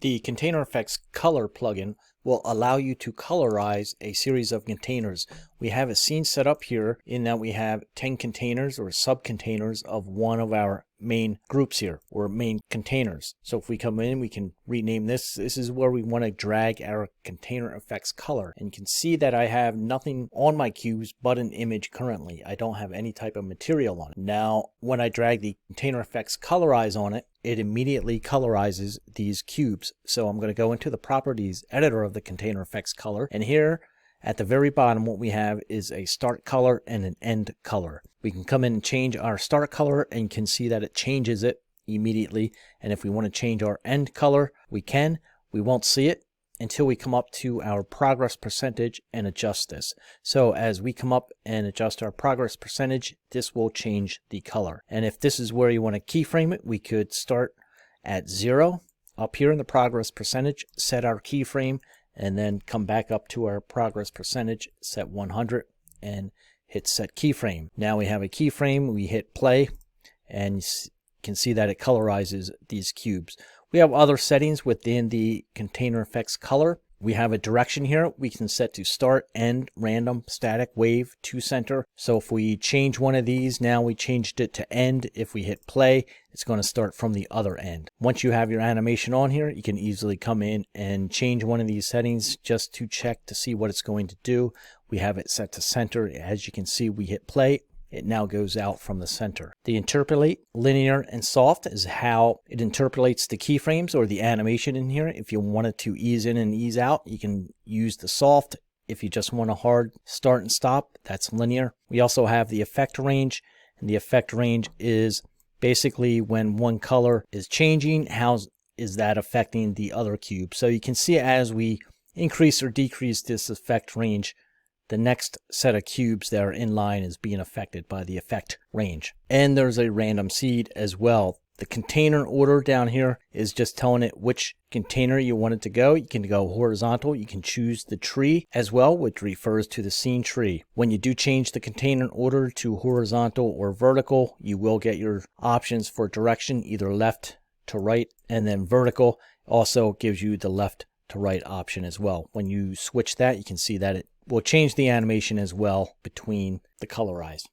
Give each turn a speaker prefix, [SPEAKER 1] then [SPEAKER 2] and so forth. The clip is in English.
[SPEAKER 1] The Container Effects Color plugin will allow you to colorize a series of containers. We have a scene set up here in that we have 10 containers or sub-containers of one of our main groups here, or main containers. So if we come in, we can rename this. This is where we want to drag our Container Effects color. And you can see that I have nothing on my cubes but an image currently. I don't have any type of material on it. Now, when I drag the Container Effects Colorize on it, it immediately colorizes these cubes. So I'm going to go into the properties editor of the Container Effects color, and here at the very bottom what we have is a start color and an end color. We can come in and change our start color, and you can see that it changes it immediately. And if we want to change our end color, we can. We won't see it until we come up to our progress percentage and adjust this. So as we come up and adjust our progress percentage, this will change the color. And if this is where you want to keyframe it, we could start at 0 up here in the progress percentage, set our keyframe, and then come back up to our progress percentage, set 100, and hit set keyframe. Now we have a keyframe, we hit play, and you can see that it colorizes these cubes. We have other settings within the Container Effects color. We have a direction here. We can set to start, end, random, static, wave, to center. So if we change one of these, now we changed it to end. If we hit play, it's going to start from the other end. Once you have your animation on here, you can easily come in and change one of these settings just to check to see what it's going to do. We have it set to center. As you can see, we hit play. It now goes out from the center. The interpolate, linear, and soft is how it interpolates the keyframes or the animation in here. If you wanted to ease in and ease out, you can use the soft. If you just want a hard start and stop, that's linear. We also have the effect range, and the effect range is basically when one color is changing, how is that affecting the other cube. So you can see as we increase or decrease this effect range, the next set of cubes that are in line is being affected by the effect range. And there's a random seed as well. The container order down here is just telling it which container you want it to go. You can go horizontal. You can choose the tree as well, which refers to the scene tree. When you do change the container order to horizontal or vertical, you will get your options for direction, either left to right, and then vertical also gives you the left to right option as well. When you switch that, you can see that it will change the animation as well between the colorized.